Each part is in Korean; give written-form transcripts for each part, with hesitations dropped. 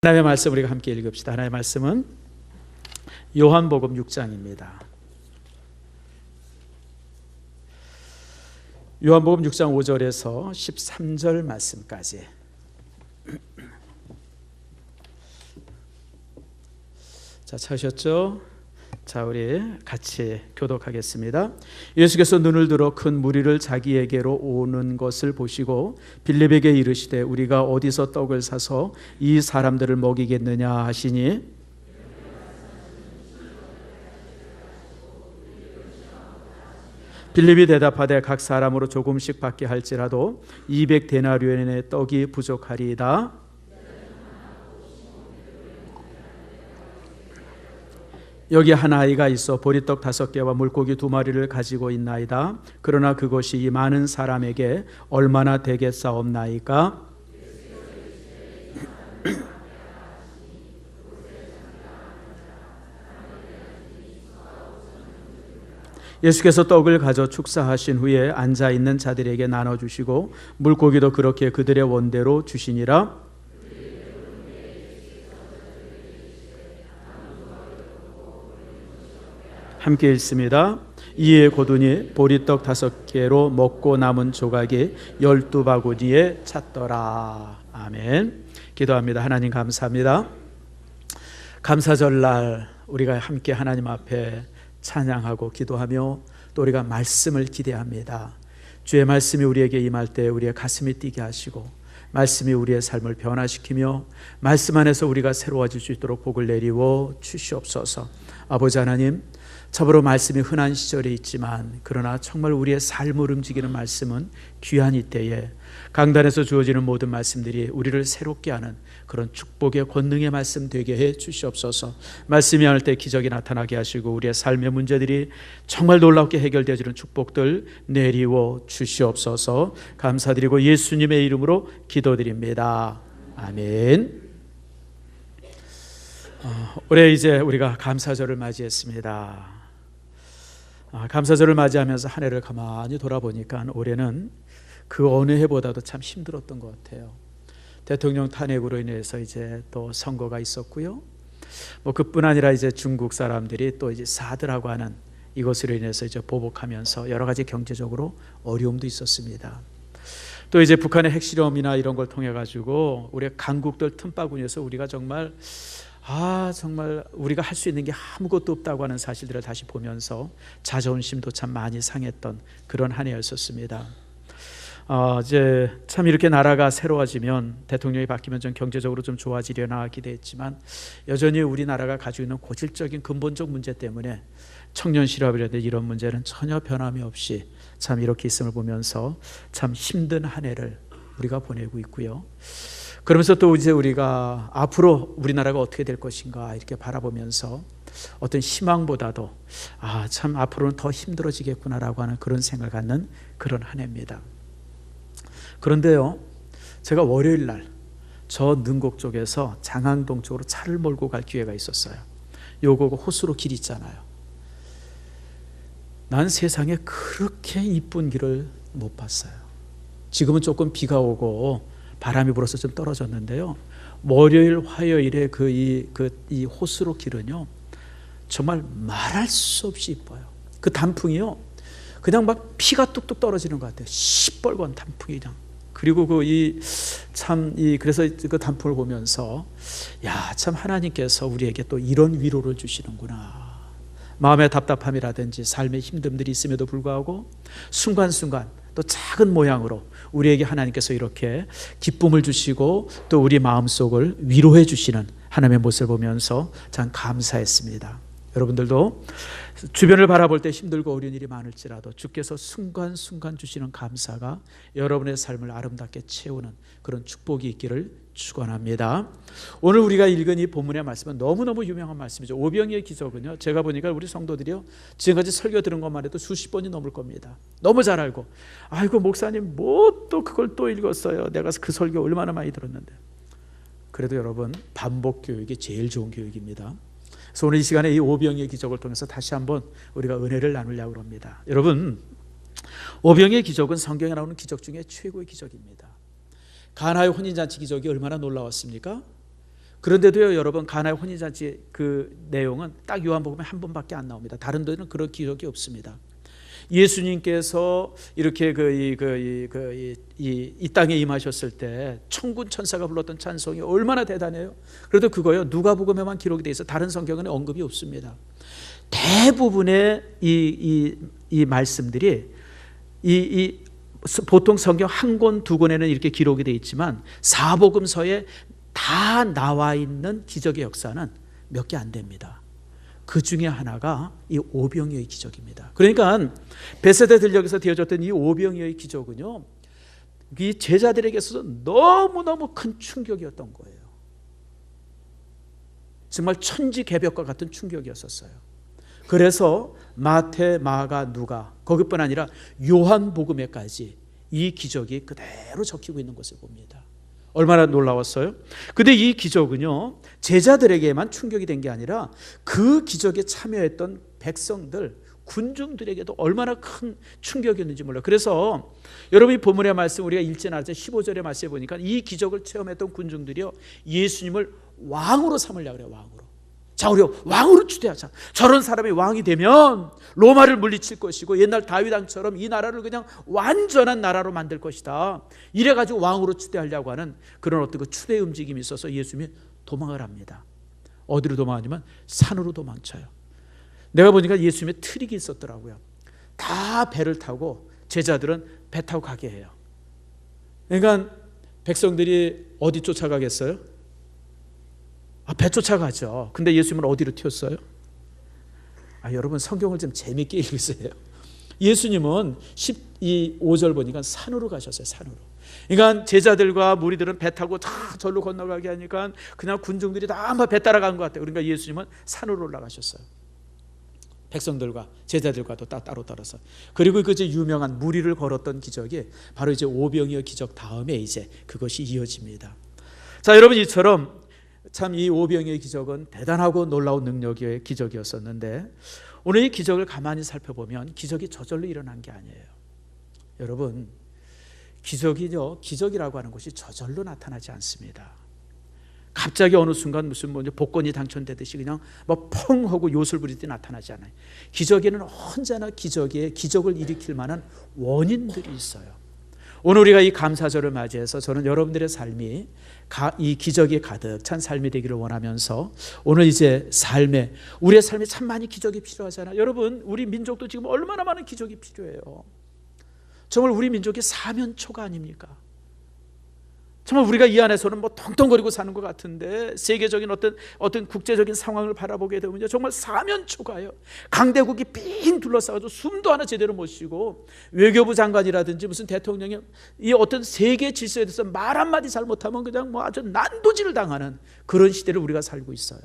하나님의 말씀 우리가 함께 읽읍시다. 하나님의 말씀은 요한복음 6장입니다. 요한복음 6장 5절에서 13절 말씀까지. 자, 찾으셨죠? 자, 우리 같이 교독하겠습니다. 예수께서 눈을 들어 큰 무리를 자기에게로 오는 것을 보시고 빌립에게 이르시되 우리가 어디서 떡을 사서 이 사람들을 먹이겠느냐 하시니, 빌립이 대답하되 각 사람으로 조금씩 받게 할지라도 200데나리온의 떡이 부족하리이다. 여기 한 아이가 있어 보리떡 5개와 물고기 2마리를 가지고 있나이다. 그러나 그것이 이 많은 사람에게 얼마나 되겠사옵나이까? 예수께서 떡을 가져 축사하신 후에 앉아있는 자들에게 나눠주시고 물고기도 그렇게 그들의 원대로 주시니라. 함께 읽습니다. 이에 고두니 보리떡 5개로 먹고 남은 조각이 12바구니에 찼더라. 아멘. 기도합니다. 하나님 감사합니다. 감사절날 우리가 함께 하나님 앞에 찬양하고 기도하며 또 우리가 말씀을 기대합니다. 주의 말씀이 우리에게 임할 때 우리의 가슴이 뛰게 하시고 말씀이 우리의 삶을 변화시키며 말씀 안에서 우리가 새로워질 수 있도록 복을 내리워 주시옵소서. 아버지 하나님, 참으로 말씀이 흔한 시절에 있지만 그러나 정말 우리의 삶을 움직이는 말씀은 귀한 이때에 강단에서 주어지는 모든 말씀들이 우리를 새롭게 하는 그런 축복의 권능의 말씀 되게 해 주시옵소서. 말씀이 할 때 기적이 나타나게 하시고 우리의 삶의 문제들이 정말 놀랍게 해결되어지는 축복들 내리워 주시옵소서. 감사드리고 예수님의 이름으로 기도드립니다. 아멘. 올해 이제 우리가 감사절을 맞이했습니다. 감사절을 맞이하면서 한 해를 가만히 돌아보니까 올해는 그 어느 해보다도 참 힘들었던 것 같아요. 대통령 탄핵으로 인해서 이제 또 선거가 있었고요. 뭐 그뿐 아니라 이제 중국 사람들이 또 이제 사드라고 하는 이것으로 인해서 이제 보복하면서 여러 가지 경제적으로 어려움도 있었습니다. 또 이제 북한의 핵실험이나 이런 걸 통해 가지고 우리 강국들 틈바구니에서 우리가 정말 우리가 할 수 있는 게 아무것도 없다고 하는 사실들을 다시 보면서 자존심도 참 많이 상했던 그런 한 해였었습니다. 이제 참 이렇게 나라가 새로워지면 대통령이 바뀌면 좀 경제적으로 좀 좋아지려나 기대했지만 여전히 우리나라가 가지고 있는 고질적인 근본적 문제 때문에 청년 실업이라든지 이런 문제는 전혀 변함이 없이 참 이렇게 있음을 보면서 참 힘든 한 해를 우리가 보내고 있고요. 그러면서 또 이제 우리가 앞으로 우리나라가 어떻게 될 것인가 이렇게 바라보면서 어떤 희망보다도 참 앞으로는 더 힘들어지겠구나라고 하는 그런 생각을 갖는 그런 한 해입니다. 그런데요, 제가 월요일 날 저 능곡 쪽에서 장항동 쪽으로 차를 몰고 갈 기회가 있었어요. 요거 호수로 길 있잖아요. 난 세상에 그렇게 이쁜 길을 못 봤어요. 지금은 조금 비가 오고 바람이 불어서 좀 떨어졌는데요. 월요일, 화요일에 이 호수로 길은요, 정말 말할 수 없이 이뻐요. 그 단풍이요, 그냥 막 피가 뚝뚝 떨어지는 것 같아요. 시뻘건 단풍이 그냥. 그리고 그래서 그 단풍을 보면서 참 하나님께서 우리에게 또 이런 위로를 주시는구나. 마음의 답답함이라든지 삶의 힘듦들이 있음에도 불구하고 순간순간 또 작은 모양으로 우리에게 하나님께서 이렇게 기쁨을 주시고 또 우리 마음속을 위로해 주시는 하나님의 모습을 보면서 참 감사했습니다. 여러분들도 주변을 바라볼 때 힘들고 어려운 일이 많을지라도 주께서 순간순간 주시는 감사가 여러분의 삶을 아름답게 채우는 그런 축복이 있기를 축원합니다. 오늘 우리가 읽은 이 본문의 말씀은 너무너무 유명한 말씀이죠. 오병이의 기적은요, 제가 보니까 우리 성도들이요, 지금까지 설교 들은 것만 해도 수십 번이 넘을 겁니다. 너무 잘 알고, 아이고 목사님 뭐 또 그걸 또 읽었어요. 내가 그 설교 얼마나 많이 들었는데. 그래도 여러분, 반복 교육이 제일 좋은 교육입니다. 그래서 오늘 이 시간에 이 오병이의 기적을 통해서 다시 한번 우리가 은혜를 나누려고 합니다. 여러분, 오병이의 기적은 성경에 나오는 기적 중에 최고의 기적입니다. 가나의 혼인잔치 기적이 얼마나 놀라웠습니까? 그런데도요, 여러분, 가나의 혼인잔치 그 내용은 딱 요한복음에 한 번밖에 안 나옵니다. 다른 데는 그런 기록이 없습니다. 예수님께서 이렇게 이 땅에 임하셨을 때 천군 천사가 불렀던 찬송이 얼마나 대단해요. 그래도 그거요, 누가복음에만 기록이 돼 있어. 다른 성경에는 언급이 없습니다. 대부분의 이 말씀들이 보통 성경 한 권, 두 권에는 이렇게 기록이 돼 있지만 사복음서에 다 나와 있는 기적의 역사는 몇 개 안 됩니다. 그 중에 하나가 이 오병이어의 기적입니다. 그러니까 베세다 들녘에서 되어졌던 이 오병이어의 기적은요, 이 제자들에게서 너무너무 큰 충격이었던 거예요. 정말 천지개벽과 같은 충격이었었어요. 그래서 마태, 마가, 누가, 거기뿐 아니라 요한복음에까지 이 기적이 그대로 적히고 있는 것을 봅니다. 얼마나 놀라웠어요? 근데 이 기적은요, 제자들에게만 충격이 된 게 아니라 그 기적에 참여했던 백성들, 군중들에게도 얼마나 큰 충격이었는지 몰라요. 그래서 여러분이 본문의 말씀 우리가 읽지 않았죠. 15절의 말씀에 보니까 이 기적을 체험했던 군중들이요, 예수님을 왕으로 삼으려고 그래요. 왕으로. 자, 우리 왕으로 추대하자. 저런 사람이 왕이 되면 로마를 물리칠 것이고 옛날 다윗 왕처럼 이 나라를 그냥 완전한 나라로 만들 것이다. 이래가지고 왕으로 추대하려고 하는 그런 어떤 그 추대 움직임이 있어서 예수님이 도망을 합니다. 어디로 도망하냐면 산으로 도망쳐요. 내가 보니까 예수님의 트릭이 있었더라고요. 다 배를 타고 제자들은 배 타고 가게 해요. 그러니까 백성들이 어디 쫓아가겠어요? 배 쫓아가죠. 근데 예수님은 어디로 튀었어요? 여러분, 성경을 좀 재밌게 읽으세요. 예수님은 15절 보니까 산으로 가셨어요. 산으로. 그러니까 제자들과 무리들은 배 타고 다 절로 건너가게 하니까 그냥 군중들이 다 아마 배 따라간 것 같아요. 그러니까 예수님은 산으로 올라가셨어요. 백성들과 제자들과도 따로 따라서. 그리고 그 이제 유명한 무리를 걸었던 기적이 바로 이제 오병이어 기적 다음에 이제 그것이 이어집니다. 자, 여러분, 이처럼 참 이 오병이어의 기적은 대단하고 놀라운 능력의 기적이었었는데, 오늘 이 기적을 가만히 살펴보면 기적이 저절로 일어난 게 아니에요. 여러분, 기적이라고 하는 것이 저절로 나타나지 않습니다. 갑자기 어느 순간 무슨 복권이 당첨되듯이 그냥 펑 하고 요술 부리듯이 나타나지 않아요. 기적에는 언제나 기적을 일으킬 만한 원인들이 있어요. 오늘 우리가 이 감사절을 맞이해서 저는 여러분들의 삶이 이 기적이 가득 찬 삶이 되기를 원하면서, 오늘 이제 우리의 삶에 참 많이 기적이 필요하잖아요. 여러분, 우리 민족도 지금 얼마나 많은 기적이 필요해요. 정말 우리 민족이 사면초가 아닙니까? 정말 우리가 이 안에서는 텅텅거리고 사는 것 같은데, 세계적인 어떤 국제적인 상황을 바라보게 되면요, 정말 사면초가요. 강대국이 삥 둘러싸가지고 숨도 하나 제대로 못 쉬고, 외교부 장관이라든지 무슨 대통령이 이 어떤 세계 질서에 대해서 말 한마디 잘못하면 그냥 아주 난도질을 당하는 그런 시대를 우리가 살고 있어요.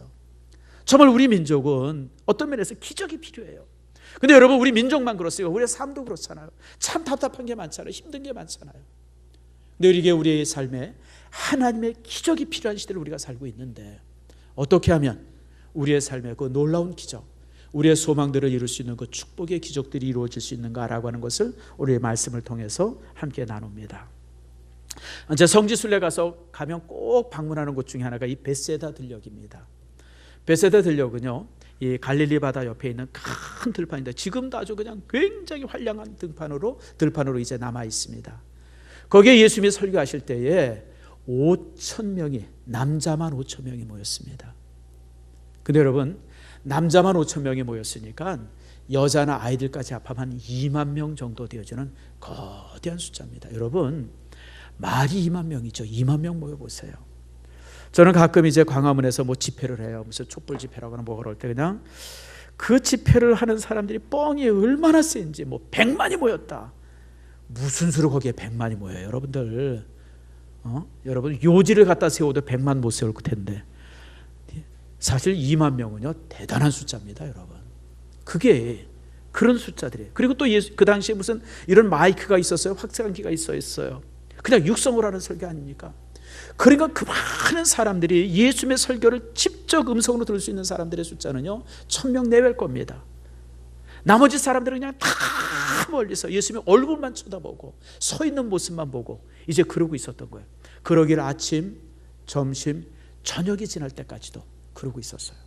정말 우리 민족은 어떤 면에서 기적이 필요해요. 근데 여러분, 우리 민족만 그렇습니까? 우리의 삶도 그렇잖아요. 참 답답한 게 많잖아요. 힘든 게 많잖아요. 근데 이게 우리의 삶에 하나님의 기적이 필요한 시대를 우리가 살고 있는데, 어떻게 하면 우리의 삶에 그 놀라운 기적, 우리의 소망들을 이룰 수 있는 그 축복의 기적들이 이루어질 수 있는가라고 하는 것을 우리의 말씀을 통해서 함께 나눕니다. 이제 성지순례 가면 꼭 방문하는 곳 중에 하나가 이 베세다 들녘입니다. 베세다 들녘은요, 이 갈릴리 바다 옆에 있는 큰 들판인데 지금도 아주 그냥 굉장히 활량한 들판으로 이제 남아 있습니다. 거기에 예수님이 설교하실 때에 5,000명이, 남자만 5,000명이 모였습니다. 근데 여러분, 남자만 5,000명이 모였으니까 여자나 아이들까지 합하면 2만 명 정도 되어지는 거대한 숫자입니다. 여러분, 말이 2만 명이죠. 2만 명 모여보세요. 저는 가끔 이제 광화문에서 집회를 해요. 무슨 촛불 집회라거나 그럴 때 그냥 그 집회를 하는 사람들이 뻥이 얼마나 센지 100만이 모였다. 무슨 수로 거기에 100만이 모여요, 여러분들? 여러분, 요지를 갖다 세워도 100만 못 세울 텐데, 사실 2만 명은요 대단한 숫자입니다, 여러분. 그게 그런 숫자들이에요. 그리고 또 그 당시에 무슨 이런 마이크가 있었어요, 확장기가 있었어요. 그냥 육성을 하는 설교 아닙니까? 그러니까 그 많은 사람들이 예수님의 설교를 직접 음성으로 들을 수 있는 사람들의 숫자는요 1,000명 내외일 겁니다. 나머지 사람들은 그냥 다 멀리서 예수님의 얼굴만 쳐다보고 서 있는 모습만 보고 이제 그러고 있었던 거예요. 그러길 아침, 점심, 저녁이 지날 때까지도 그러고 있었어요.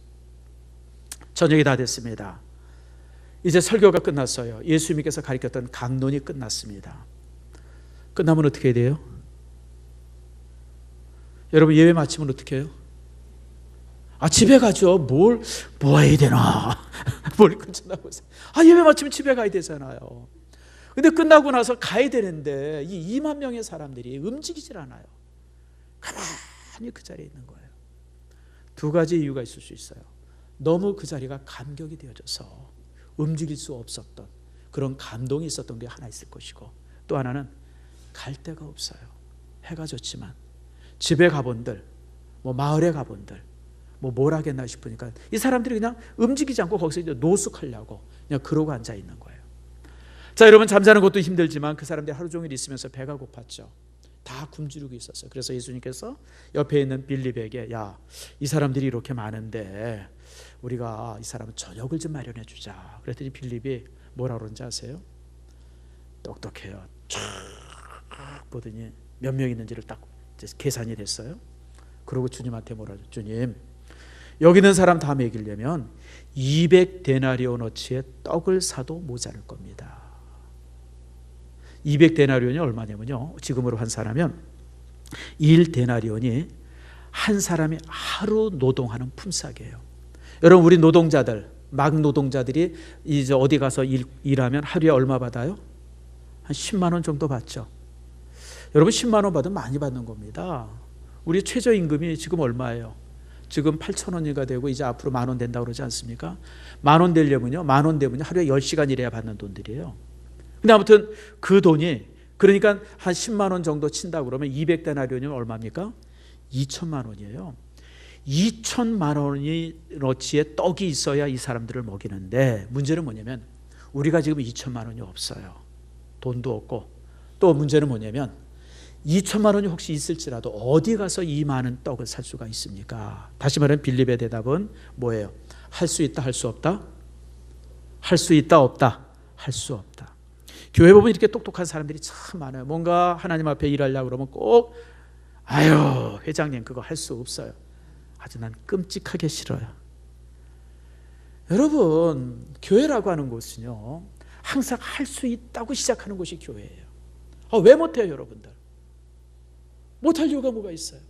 저녁이 다 됐습니다. 이제 설교가 끝났어요. 예수님께서 가르쳤던 강론이 끝났습니다. 끝나면 어떻게 해야 돼요? 여러분, 예배 마치면 어떻게 해요? 집에 가죠. 뭐 해야 되나? 뭘 끝나고 있어요. 예배 마치면 집에 가야 되잖아요. 근데 끝나고 나서 가야 되는데 이 2만 명의 사람들이 움직이질 않아요. 가만히 그 자리에 있는 거예요. 두 가지 이유가 있을 수 있어요. 너무 그 자리가 감격이 되어져서 움직일 수 없었던 그런 감동이 있었던 게 하나 있을 것이고, 또 하나는 갈 데가 없어요. 해가 졌지만 집에 가본들, 마을에 가본들 뭘 하겠나 싶으니까 이 사람들이 그냥 움직이지 않고 거기서 이제 노숙하려고 그냥 그러고 앉아 있는 거예요. 자, 여러분, 잠자는 것도 힘들지만 그 사람들이 하루 종일 있으면서 배가 고팠죠. 다 굶주리고 있었어요. 그래서 예수님께서 옆에 있는 빌립에게, 야, 이 사람들이 이렇게 많은데 우리가 이 사람 저녁을 좀 마련해 주자. 그랬더니 빌립이 뭐라 그런지 아세요? 똑똑해요. 쫙 보더니 몇 명 있는지를 딱 계산이 됐어요. 그리고 주님한테 뭐라 하죠? 주님, 여기 있는 사람 다 먹이려면 200데나리온어치의 떡을 사도 모자랄 겁니다. 200데나리온이 얼마냐면요, 지금으로 환산하면 1데나리온이 한 사람이 하루 노동하는 품삯이에요. 여러분, 우리 노동자들, 막 노동자들이 이제 어디 가서 일하면 하루에 얼마 받아요? 한 10만 원 정도 받죠. 여러분, 10만 원 받으면 많이 받는 겁니다. 우리 최저임금이 지금 얼마예요? 지금 8,000원이가 되고 이제 앞으로 10,000원 된다고 그러지 않습니까? 10,000원 되려면요, 10,000원 되면 하루에 10시간 일해야 받는 돈들이에요. 근데 아무튼 그 돈이, 그러니까 한 10만 원 정도 친다고 그러면 200데나리온이면 얼마입니까? 2천만 원이에요. 2천만 원어치의 떡이 있어야 이 사람들을 먹이는데, 문제는 뭐냐면 우리가 지금 2천만 원이 없어요. 돈도 없고, 또 문제는 뭐냐면 2천만 원이 혹시 있을지라도 어디 가서 이 많은 떡을 살 수가 있습니까? 다시 말하면 빌립의 대답은 뭐예요? 할 수 있다, 할 수 없다? 할 수 있다, 없다? 할 수 없다. 교회 보면 이렇게 똑똑한 사람들이 참 많아요. 뭔가 하나님 앞에 일하려고 그러면 꼭 회장님 그거 할 수 없어요. 아주 난 끔찍하게 싫어요. 여러분, 교회라고 하는 곳은요, 항상 할 수 있다고 시작하는 곳이 교회예요. 왜 못해요, 여러분들? 못할 이유가 뭐가 있어요?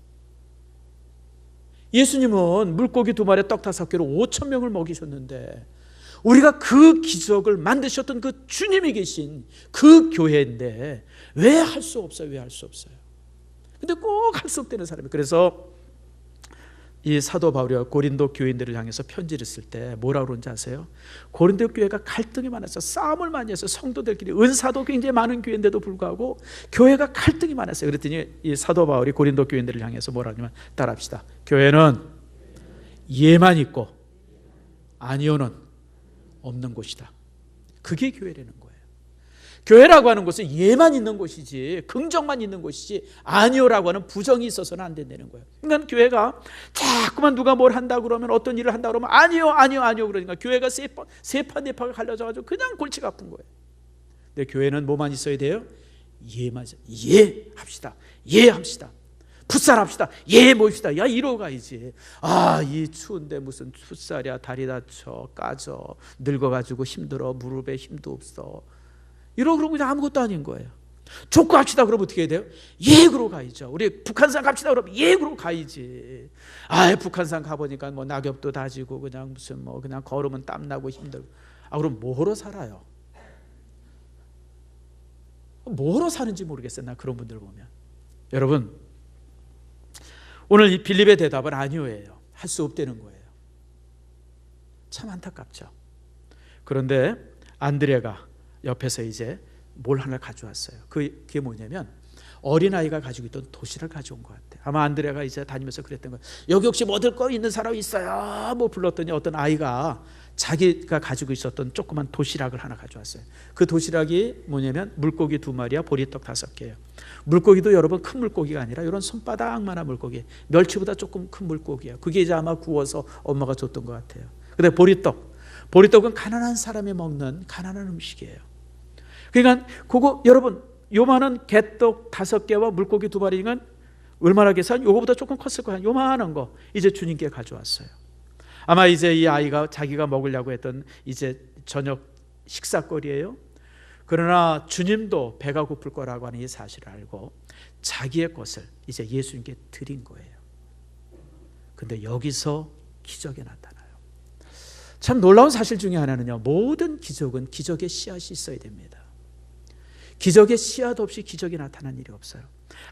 예수님은 물고기 2마리에 떡 5개로 5,000명을 먹이셨는데, 우리가 그 기적을 만드셨던 그 주님이 계신 그 교회인데 왜 할 수 없어요? 왜 할 수 없어요? 근데 꼭 할 수 없다는 사람이. 그래서 이 사도 바울이 고린도 교인들을 향해서 편지를 쓸 때 뭐라고 그런지 아세요? 고린도 교회가 갈등이 많았어요. 싸움을 많이 했어요. 성도들끼리. 은사도 굉장히 많은 교회인데도 불구하고 교회가 갈등이 많았어요. 그랬더니 이 사도 바울이 고린도 교인들을 향해서 뭐라고 하냐면, 따라합시다. 교회는 예만 있고 아니오는 없는 곳이다. 그게 교회라는 거예요. 교회라고 하는 것은 예만 있는 곳이지, 긍정만 있는 곳이지, 아니오라고 하는 부정이 있어서는 안 된다는 거예요. 그러니까 교회가 자꾸만 누가 뭘 한다 그러면, 어떤 일을 한다 그러면 아니요 그러니까 교회가 세 파 네 파가 갈려져가지고 그냥 골치가 아픈 거예요. 근데 교회는 뭐만 있어야 돼요? 예만. 예합시다. 예합시다. 풋살합시다. 모입시다. 야, 이러고 가야지. 이 추운데 무슨 풋살이야. 다리 다쳐, 까져, 늙어가지고 힘들어, 무릎에 힘도 없어. 이러고 그러면 그냥 아무것도 아닌 거예요. 족구 합시다 그러면 어떻게 해야 돼요? 그러고 가야죠. 우리 북한산 갑시다 그러면 그러고 가야지. 북한산 가보니까 낙엽도 다지고 그냥 무슨 그냥 걸으면 땀나고 힘들고. 그럼 뭐로 살아요? 뭐로 사는지 모르겠어요. 나 그런 분들 보면. 여러분, 오늘 이 빌립의 대답은 아니오예요. 할 수 없다는 거예요. 참 안타깝죠. 그런데 안드레가 옆에서 이제 뭘 하나 가져왔어요. 그게 뭐냐면 어린아이가 가지고 있던 도시락을 가져온 것 같아요. 아마 안드레가 이제 다니면서 그랬던 거예요. 여기 혹시 뭐 얻을 거 있는 사람 있어요? 불렀더니 어떤 아이가 자기가 가지고 있었던 조그만 도시락을 하나 가져왔어요. 그 도시락이 뭐냐면 물고기 2마리와 보리떡 5개예요. 물고기도 여러분 큰 물고기가 아니라 이런 손바닥만한 물고기, 멸치보다 조금 큰 물고기예요. 그게 이제 아마 구워서 엄마가 줬던 것 같아요. 근데 보리떡은 가난한 사람이 먹는 가난한 음식이에요. 그러니까 그거 여러분, 요만한 개떡 5개와 물고기 2마리는 얼마나 계산? 요거보다 조금 컸을 거야. 요만한 거 이제 주님께 가져왔어요. 아마 이제 이 아이가 자기가 먹으려고 했던 이제 저녁 식사거리예요. 그러나 주님도 배가 고플 거라고 하는 이 사실을 알고 자기의 것을 이제 예수님께 드린 거예요. 근데 여기서 기적이 나타나요. 참 놀라운 사실 중에 하나는요, 모든 기적은 기적의 씨앗이 있어야 됩니다. 기적의 씨앗 없이 기적이 나타나는 일이 없어요.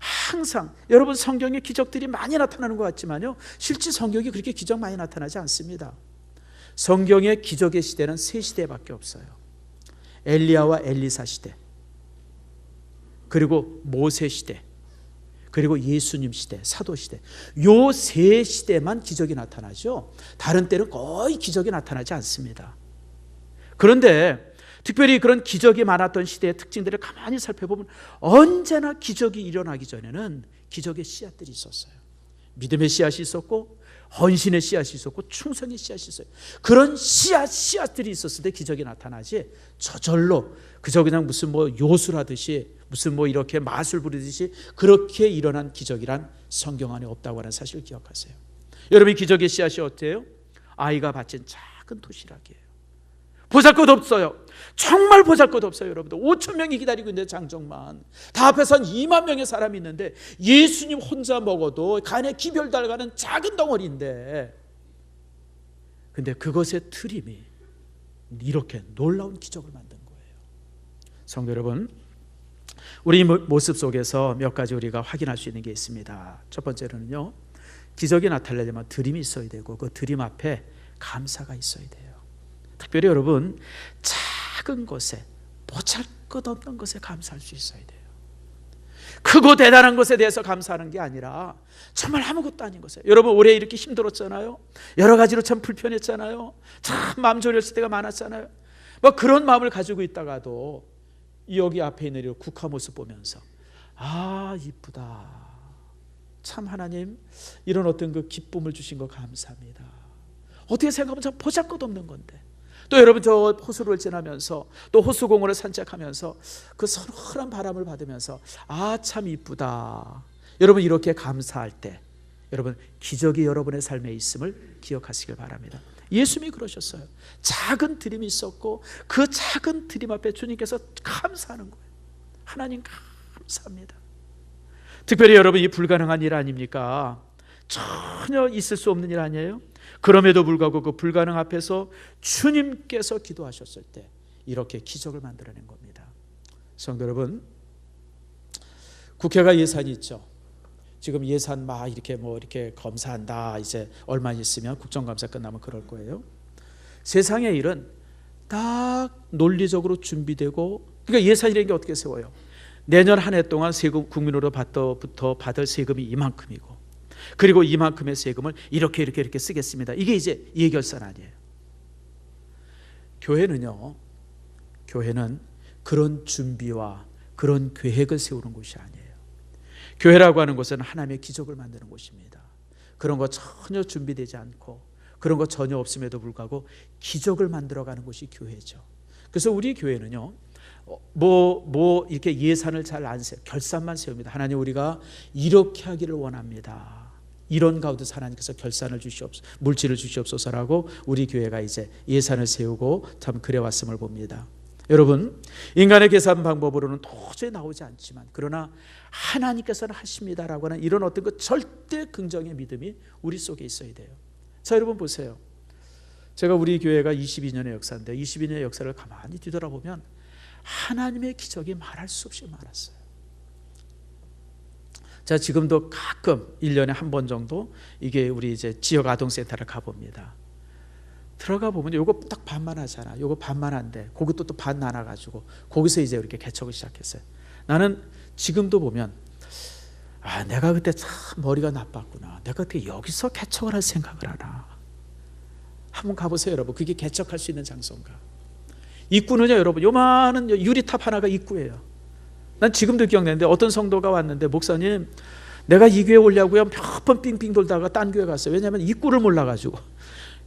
항상 여러분 성경에 기적들이 많이 나타나는 것 같지만요, 실제 성경이 그렇게 기적 많이 나타나지 않습니다. 성경의 기적의 시대는 세 시대밖에 없어요. 엘리야와 엘리사 시대, 그리고 모세 시대, 그리고 예수님 시대, 사도 시대, 요 세 시대만 기적이 나타나죠. 다른 때는 거의 기적이 나타나지 않습니다. 그런데 특별히 그런 기적이 많았던 시대의 특징들을 가만히 살펴보면 언제나 기적이 일어나기 전에는 기적의 씨앗들이 있었어요. 믿음의 씨앗이 있었고, 헌신의 씨앗이 있었고, 충성의 씨앗이 있어요. 그런 씨앗들이 있었을 때 기적이 나타나지, 저절로 그저 그냥 무슨 요술하듯이, 무슨 이렇게 마술 부르듯이 그렇게 일어난 기적이란 성경 안에 없다고 하는 사실을 기억하세요. 여러분, 기적의 씨앗이 어때요? 아이가 바친 작은 도시락이에요. 보잘것 없어요. 정말 보잘것 없어요. 여러분들 5천 명이 기다리고 있는데, 장정만 다 앞에서 한 2만 명의 사람이 있는데 예수님 혼자 먹어도 간에 기별달가는 작은 덩어리인데, 근데 그것의 트림이 이렇게 놀라운 기적을 만든 거예요. 성도 여러분, 우리 모습 속에서 몇 가지 우리가 확인할 수 있는 게 있습니다. 첫 번째로는요, 기적이 나타나려면 드림이 있어야 되고, 그 드림 앞에 감사가 있어야 돼요. 특별히 여러분, 작은 것에, 보잘것없는 것에 감사할 수 있어야 돼요. 크고 대단한 것에 대해서 감사하는 게 아니라 정말 아무것도 아닌 것에. 여러분, 올해 이렇게 힘들었잖아요. 여러 가지로 참 불편했잖아요. 참 마음 졸였을 때가 많았잖아요. 그런 마음을 가지고 있다가도 여기 앞에 있는 이 국화 모습 보면서, 아, 이쁘다. 참 하나님, 이런 어떤 그 기쁨을 주신 거 감사합니다. 어떻게 생각하면 참 보잘것없는 건데, 또 여러분 저 호수를 지나면서, 또 호수공원을 산책하면서 그 서늘한 바람을 받으면서, 아, 참 이쁘다. 여러분, 이렇게 감사할 때 여러분 기적이 여러분의 삶에 있음을 기억하시길 바랍니다. 예수님이 그러셨어요. 작은 드림이 있었고, 그 작은 드림 앞에 주님께서 감사하는 거예요. 하나님 감사합니다. 특별히 여러분, 이 불가능한 일 아닙니까? 전혀 있을 수 없는 일 아니에요? 그럼에도 불구하고 그 불가능 앞에서 주님께서 기도하셨을 때 이렇게 기적을 만들어낸 겁니다. 성도 여러분, 국회가 예산이 있죠. 지금 예산 막 이렇게 이렇게 검사한다. 이제 얼마 있으면 국정감사 끝나면 그럴 거예요. 세상의 일은 딱 논리적으로 준비되고, 그러니까 예산이라는 게 어떻게 세워요? 내년 한 해 동안 세금, 국민으로부터 받을 세금이 이만큼이고, 그리고 이만큼의 세금을 이렇게 쓰겠습니다. 이게 이제 예결산 아니에요. 교회는 그런 준비와 그런 계획을 세우는 곳이 아니에요. 교회라고 하는 곳은 하나님의 기적을 만드는 곳입니다. 그런 거 전혀 준비되지 않고, 그런 거 전혀 없음에도 불구하고 기적을 만들어가는 곳이 교회죠. 그래서 우리 교회는요, 이렇게 예산을 잘 안 세요. 결산만 세웁니다. 하나님, 우리가 이렇게 하기를 원합니다. 이런 가운데서 하나님께서 결산을 주시옵소서, 물질을 주시옵소서라고 우리 교회가 이제 예산을 세우고 참 그래왔음을 봅니다. 여러분, 인간의 계산 방법으로는 도저히 나오지 않지만, 그러나 하나님께서는 하십니다라고 하는 이런 어떤 그 절대 긍정의 믿음이 우리 속에 있어야 돼요. 자, 여러분 보세요. 제가 우리 교회가 22년의 역사인데, 22년의 역사를 가만히 뒤돌아보면 하나님의 기적이 말할 수 없이 많았어요. 자, 지금도 가끔 1년에 한 번 정도 이게 우리 이제 지역 아동센터를 가봅니다. 들어가 보면 요거 딱 반만 하잖아. 요거 반만 한데, 거기 또 반 나눠가지고 거기서 이제 이렇게 개척을 시작했어요. 나는 지금도 보면, 아, 내가 그때 참 머리가 나빴구나. 내가 그때 여기서 개척을 할 생각을 하나. 한번 가보세요, 여러분. 그게 개척할 수 있는 장소인가? 입구는요, 여러분, 요만한 유리탑 하나가 입구예요. 난 지금도 기억나는데, 어떤 성도가 왔는데, 목사님, 내가 이 교회 오려고요 몇 번 빙빙 돌다가 딴 교회 갔어요. 왜냐하면 입구를 몰라가지고.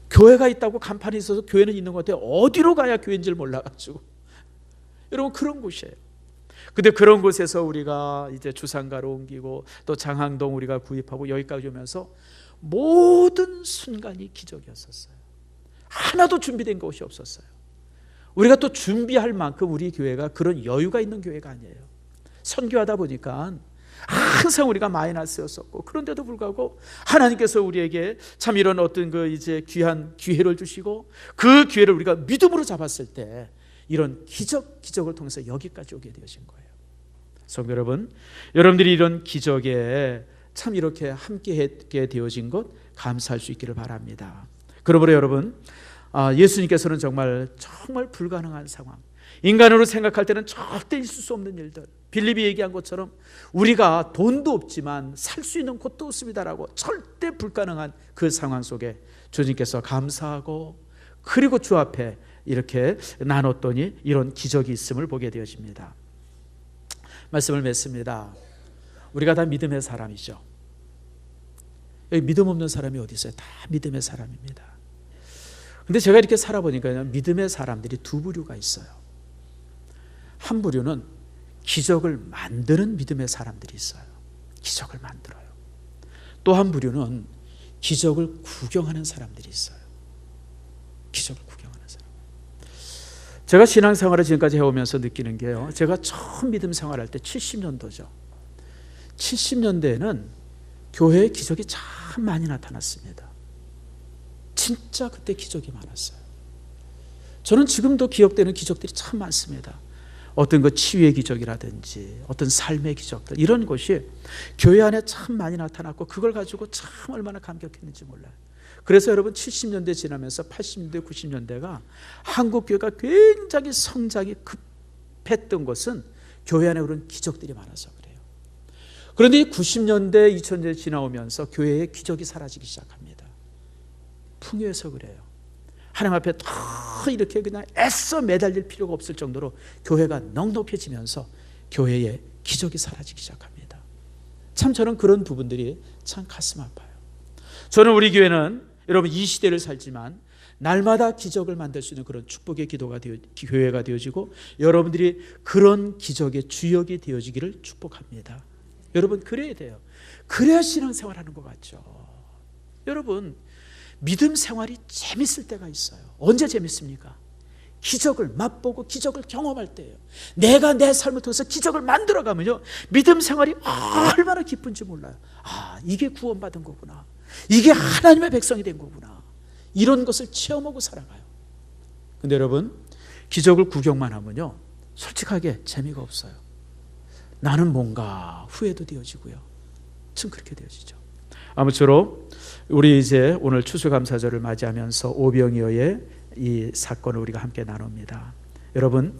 교회가 있다고 간판이 있어서 교회는 있는 것 같아요. 어디로 가야 교회인지를 몰라가지고. 여러분, 그런 곳이에요. 근데 그런 곳에서 우리가 이제 주상가로 옮기고 또 장항동 우리가 구입하고 여기까지 오면서 모든 순간이 기적이었었어요. 하나도 준비된 것이 없었어요. 우리가 또 준비할 만큼 우리 교회가 그런 여유가 있는 교회가 아니에요. 선교하다 보니까 항상 우리가 마이너스였었고, 그런데도 불구하고 하나님께서 우리에게 참 이런 어떤 그 이제 귀한 기회를 주시고, 그 기회를 우리가 믿음으로 잡았을 때 이런 기적을 통해서 여기까지 오게 되어진 거예요. 성도 여러분, 여러분들이 이런 기적에 참 이렇게 함께하게 되어진 것 감사할 수 있기를 바랍니다. 그러므로 여러분, 예수님께서는 정말 불가능한 상황, 인간으로 생각할 때는 절대 있을 수 없는 일들, 빌립이 얘기한 것처럼 우리가 돈도 없지만 살 수 있는 곳도 없습니다라고 절대 불가능한 그 상황 속에 주님께서 감사하고, 그리고 주 앞에 이렇게 나눴더니 이런 기적이 있음을 보게 되어집니다. 말씀을 맺습니다. 우리가 다 믿음의 사람이죠. 여기 믿음 없는 사람이 어디 있어요? 다 믿음의 사람입니다. 근데 제가 이렇게 살아보니까 믿음의 사람들이 두 부류가 있어요. 한 부류는 기적을 만드는 믿음의 사람들이 있어요. 기적을 만들어요. 또 한 부류는 기적을 구경하는 사람들이 있어요. 기적을 구경하는 사람. 제가 신앙생활을 지금까지 해오면서 느끼는 게요, 제가 처음 믿음 생활할 때 70년도죠. 70년대에는 교회에 기적이 참 많이 나타났습니다. 진짜 그때 기적이 많았어요. 저는 지금도 기억되는 기적들이 참 많습니다. 어떤 그 치유의 기적이라든지 어떤 삶의 기적들, 이런 것이 교회 안에 참 많이 나타났고, 그걸 가지고 참 얼마나 감격했는지 몰라요. 그래서 여러분, 70년대 지나면서 80년대 90년대가 한국 교회가 굉장히 성장이 급했던 것은 교회 안에 그런 기적들이 많아서 그래요. 그런데 이 90년대 2000년대 지나오면서 교회의 기적이 사라지기 시작합니다. 풍요해서 그래요. 하나님 앞에 더 이렇게 그냥 애써 매달릴 필요가 없을 정도로 교회가 넉넉해지면서 교회의 기적이 사라지기 시작합니다. 참 저는 그런 부분들이 참 가슴 아파요. 저는 우리 교회는 여러분 이 시대를 살지만 날마다 기적을 만들 수 있는 그런 축복의 교회가 되어지고, 여러분들이 그런 기적의 주역이 되어지기를 축복합니다. 여러분 그래야 돼요. 그래야 신앙생활하는 것 같죠. 여러분, 믿음 생활이 재밌을 때가 있어요. 언제 재밌습니까? 기적을 맛보고 기적을 경험할 때예요. 내가 내 삶을 통해서 기적을 만들어가면요, 믿음 생활이 얼마나 기쁜지 몰라요. 이게 구원받은 거구나, 이게 하나님의 백성이 된 거구나, 이런 것을 체험하고 살아가요. 근데 여러분, 기적을 구경만 하면요, 솔직하게 재미가 없어요. 나는 뭔가 후회도 되어지고요. 참 그렇게 되어지죠. 아무쪼록 우리 이제 오늘 추수감사절을 맞이하면서 오병이어의 이 사건을 우리가 함께 나눕니다. 여러분,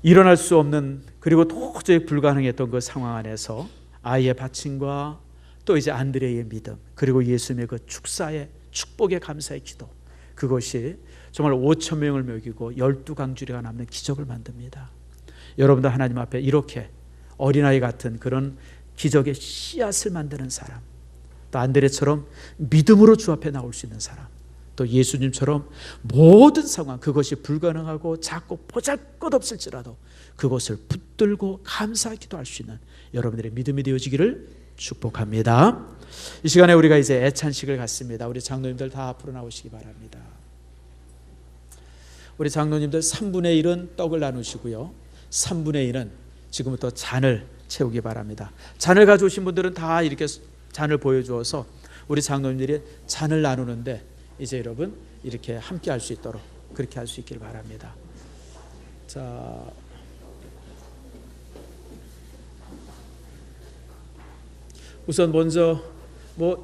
일어날 수 없는, 그리고 도저히 불가능했던 그 상황 안에서 아이의 바침과 또 이제 안드레의 믿음, 그리고 예수님의 그 축사의 축복의 감사의 기도, 그것이 정말 5천 명을 먹이고 12강주리가 남는 기적을 만듭니다. 여러분도 하나님 앞에 이렇게 어린아이 같은 그런 기적의 씨앗을 만드는 사람, 또 안드레처럼 믿음으로 주 앞에 나올 수 있는 사람, 또 예수님처럼 모든 상황, 그것이 불가능하고 작고 보잘것없을지라도 그것을 붙들고 감사 기도할 수 있는 여러분들의 믿음이 되어지기를 축복합니다. 이 시간에 우리가 이제 애찬식을 갖습니다. 우리 장로님들 다 앞으로 나오시기 바랍니다. 우리 장로님들 3분의 1은 떡을 나누시고요, 3분의 1은 지금부터 잔을 채우기 바랍니다. 잔을 가져오신 분들은 다 이렇게 잔을 보여주어서 우리 장로님들이 잔을 나누는데 이제 여러분 이렇게 함께 할 수 있도록 그렇게 할 수 있기를 바랍니다. 자, 우선 먼저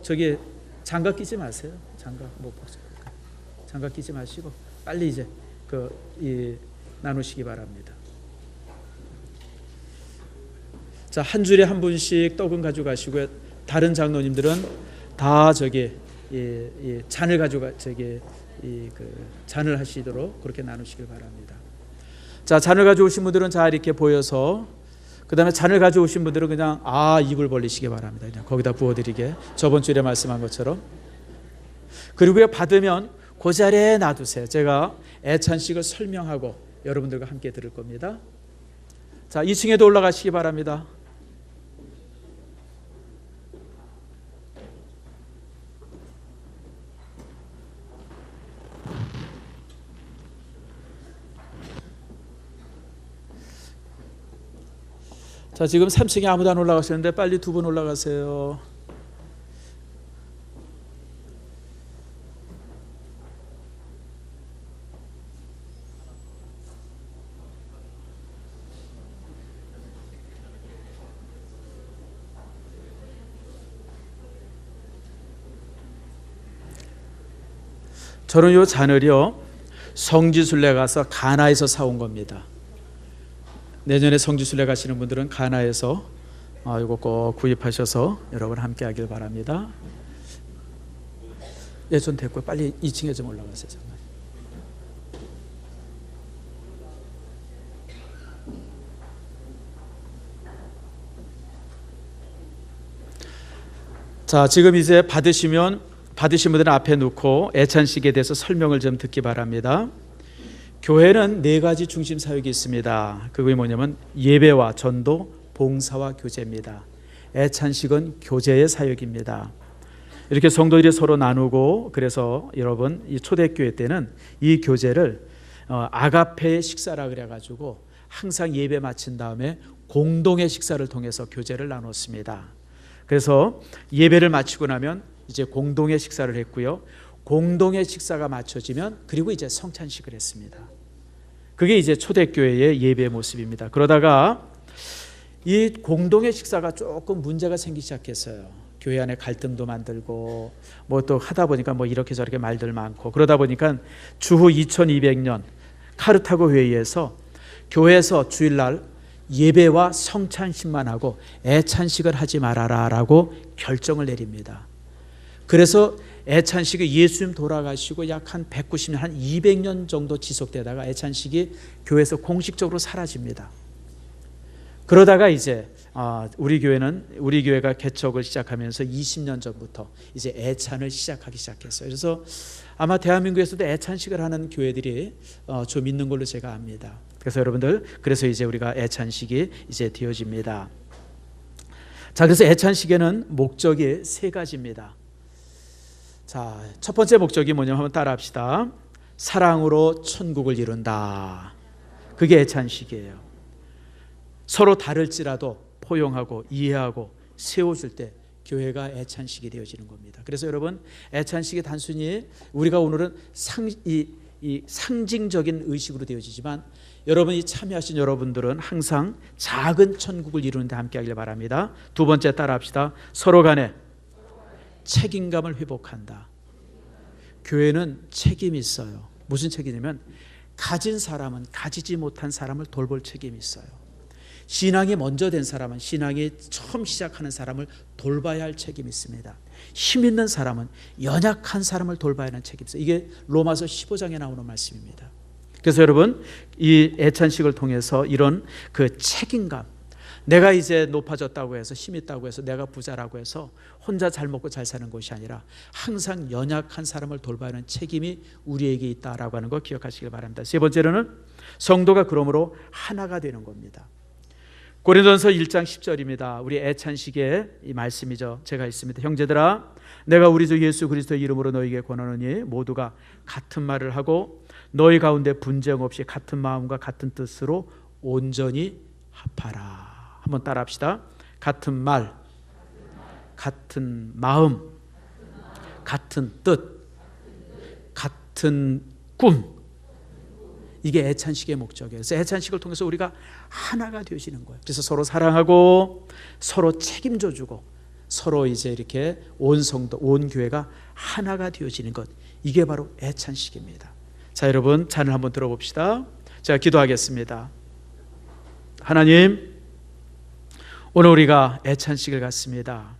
저기 장갑 끼지 마세요. 장갑 끼지 마시고 빨리 이제 나누시기 바랍니다. 자, 한 줄에 한 분씩 떡은 가져가시고요. 다른 장로님들은 다 잔을 가져가 잔을 하시도록 그렇게 나누시길 바랍니다. 자, 잔을 가져오신 분들은 자 이렇게 보여서, 그 다음에 잔을 가져오신 분들은 그냥 입을 벌리시기 바랍니다. 그냥 거기다 부어드리게, 저번 주에 말씀한 것처럼. 그리고 받으면 그 자리에 놔두세요. 제가 애찬식을 설명하고 여러분들과 함께 들을 겁니다. 자, 2층에도 올라가시기 바랍니다. 자, 지금 3층에 아무도 안 올라가시는데 빨리 두 분 올라가세요. 저는 요 잔을요 성지순례 가서 가나에서 사온 겁니다. 내년에 성지순례 가시는 분들은 가나에서 이거 꼭 구입하셔서 여러분 함께 하길 바랍니다. 예, 전 됐고요. 빨리 2층에 좀 올라가세요. 정말. 자, 지금 이제 받으신 분들은 앞에 놓고 애찬식에 대해서 설명을 좀 듣기 바랍니다. 교회는 네 가지 중심 사역이 있습니다. 그게 뭐냐면 예배와 전도, 봉사와 교제입니다. 애찬식은 교제의 사역입니다. 이렇게 성도들이 서로 나누고, 그래서 여러분 이 초대교회 때는 이 교제를 아가페의 식사라 그래가지고 항상 예배 마친 다음에 공동의 식사를 통해서 교제를 나눴습니다. 그래서 예배를 마치고 나면 이제 공동의 식사를 했고요. 공동의 식사가 마쳐지면 그리고 이제 성찬식을 했습니다. 그게 이제 초대교회의 예배의 모습입니다. 그러다가 이 공동의 식사가 조금 문제가 생기기 시작했어요. 교회 안에 갈등도 만들고 뭐 또 하다 보니까 뭐 이렇게 저렇게 말들 많고, 그러다 보니까 주후 2200년 카르타고 회의에서 교회에서 주일날 예배와 성찬식만 하고 애찬식을 하지 말아라라고 결정을 내립니다. 그래서 애찬식이 예수님 돌아가시고 약 한 190년, 한 200년 정도 지속되다가 애찬식이 교회에서 공식적으로 사라집니다. 그러다가 이제 우리 교회가 개척을 시작하면서 20년 전부터 이제 애찬을 시작하기 시작했어요. 그래서 아마 대한민국에서도 애찬식을 하는 교회들이 좀 있는 걸로 제가 압니다. 그래서 여러분들, 그래서 이제 우리가 애찬식이 이제 되어집니다. 자, 그래서 애찬식에는 목적이 세 가지입니다. 자, 첫 번째 목적이 뭐냐면 한번 따라합시다. 사랑으로 천국을 이룬다. 그게 애찬식이에요. 서로 다를지라도 포용하고 이해하고 세워줄 때 교회가 애찬식이 되어지는 겁니다. 그래서 여러분, 애찬식이 단순히 우리가 오늘은 상징적인 의식으로 되어지지만 여러분이 참여하신 여러분들은 항상 작은 천국을 이루는 데 함께 하길 바랍니다. 두 번째 따라합시다. 서로 간에 책임감을 회복한다. 교회는 책임이 있어요. 무슨 책임이냐면 가진 사람은 가지지 못한 사람을 돌볼 책임이 있어요. 신앙이 먼저 된 사람은 신앙이 처음 시작하는 사람을 돌봐야 할 책임이 있습니다. 힘 있는 사람은 연약한 사람을 돌봐야 하는 책임이 있어요. 이게 로마서 15장에 나오는 말씀입니다. 그래서 여러분, 이 애찬식을 통해서 이런 그 책임감, 내가 이제 높아졌다고 해서 힘 있다고 해서 내가 부자라고 해서 혼자 잘 먹고 잘 사는 것이 아니라 항상 연약한 사람을 돌봐야 하는 책임이 우리에게 있다라고 하는 거 기억하시길 바랍니다. 세 번째로는 성도가 그러므로 하나가 되는 겁니다. 고린도전서 1장 10절입니다. 우리 애찬식의 이 말씀이죠. 제가 있습니다. 형제들아, 내가 우리 주 예수 그리스도의 이름으로 너희에게 권하노니 모두가 같은 말을 하고 너희 가운데 분쟁 없이 같은 마음과 같은 뜻으로 온전히 합하라. 한번 따라합시다. 같은 말, 같은 마음, 같은 뜻, 같은 꿈. 이게 애찬식의 목적이에요. 그래서 애찬식을 통해서 우리가 하나가 되어지는 거예요. 그래서 서로 사랑하고 서로 책임져 주고 서로 이제 이렇게 온 성도, 온 교회가 하나가 되어지는 것. 이게 바로 애찬식입니다. 자, 여러분 잔을 한번 들어봅시다. 제가 기도하겠습니다. 하나님, 오늘 우리가 애찬식을 갖습니다.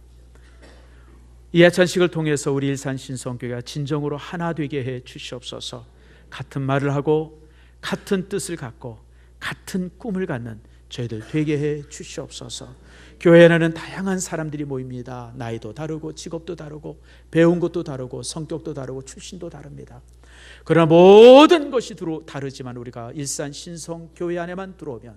이 애찬식을 통해서 우리 일산신성교회가 진정으로 하나 되게 해 주시옵소서. 같은 말을 하고 같은 뜻을 갖고 같은 꿈을 갖는 저희들 되게 해 주시옵소서. 교회에는 다양한 사람들이 모입니다. 나이도 다르고 직업도 다르고 배운 것도 다르고 성격도 다르고 출신도 다릅니다. 그러나 모든 것이 다르지만 우리가 일산신성교회 안에만 들어오면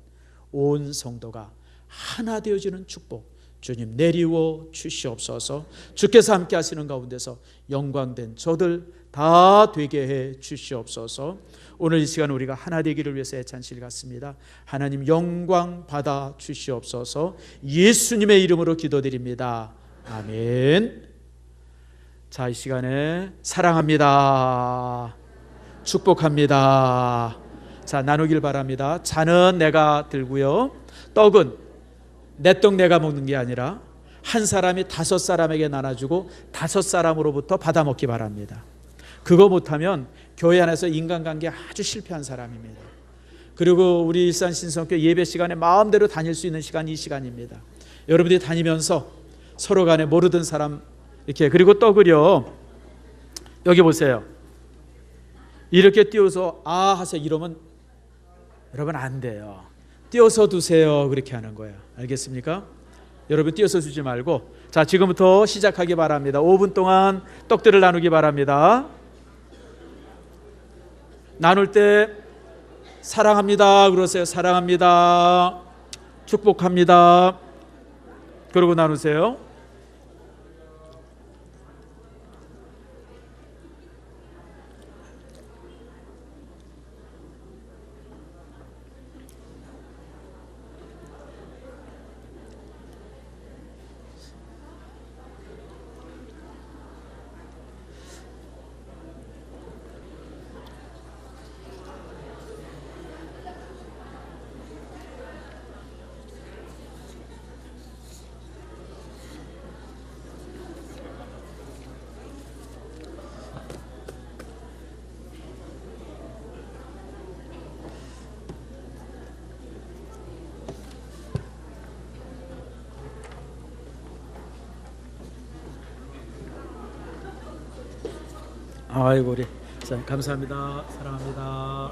온 성도가 하나 되어지는 축복 주님 내리워 주시옵소서. 주께서 함께 하시는 가운데서 영광된 저들 다 되게 해 주시옵소서. 오늘 이 시간 우리가 하나 되기를 위해서 애찬실 같습니다. 하나님 영광 받아 주시옵소서. 예수님의 이름으로 기도드립니다. 아멘. 자, 이 시간에 사랑합니다, 축복합니다. 자, 나누길 바랍니다. 잔은 내가 들고요, 떡은 내 떡 내가 먹는 게 아니라 한 사람이 5사람에게 나눠주고 5사람으로부터 받아 먹기 바랍니다. 그거 못하면 교회 안에서 인간관계 아주 실패한 사람입니다. 그리고 우리 일산신성교 예배 시간에 마음대로 다닐 수 있는 시간, 이 시간입니다. 여러분들이 다니면서 서로 간에 모르던 사람 이렇게, 그리고 떡을요, 여기 보세요, 이렇게 띄워서 아 하세요 이러면 여러분 안 돼요. 띄워서 두세요, 그렇게 하는 거예요. 알겠습니까? 여러분 띄워서 주지 말고, 자, 지금부터 시작하기 바랍니다. 5분 동안 떡들을 나누기 바랍니다. 나눌 때 사랑합니다 그러세요. 사랑합니다, 축복합니다, 그러고 나누세요. 아이고 우리 자, 감사합니다. 사랑합니다.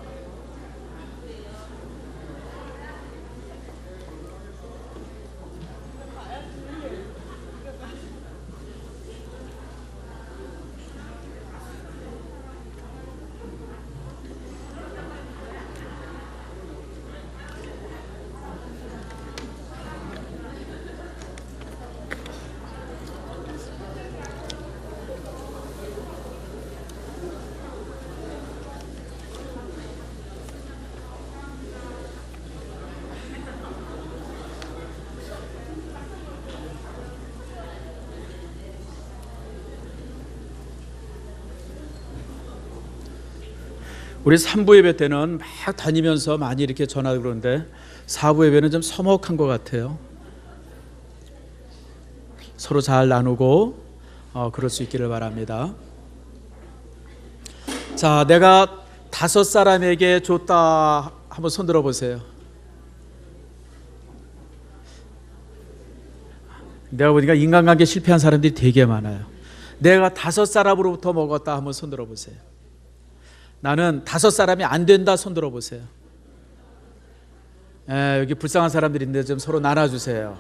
우리 3부 예배 때는 막 다니면서 많이 이렇게 전하고 그러는데 4부 예배는 좀 서먹한 것 같아요. 서로 잘 나누고 그럴 수 있기를 바랍니다. 자, 내가 5사람에게 줬다 한번 손 들어 보세요. 내가 보니까 인간관계 실패한 사람들이 되게 많아요. 내가 5사람으로부터 먹었다 한번 손 들어 보세요. 나는 5사람이 안 된다 손 들어 보세요. 여기 불쌍한 사람들인데 좀 서로 나눠주세요.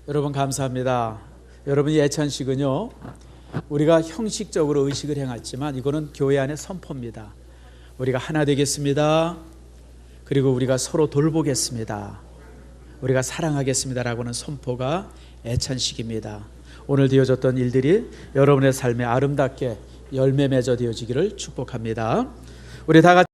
여러분 감사합니다. 여러분이 예찬식은요, 우리가 형식적으로 의식을 행했지만 이거는 교회 안의 선포입니다. 우리가 하나 되겠습니다. 그리고 우리가 서로 돌보겠습니다. 우리가 사랑하겠습니다라고는 선포가 애찬식입니다. 오늘 되어졌던 일들이 여러분의 삶에 아름답게 열매 맺어 되어지기를 축복합니다. 우리 다 같이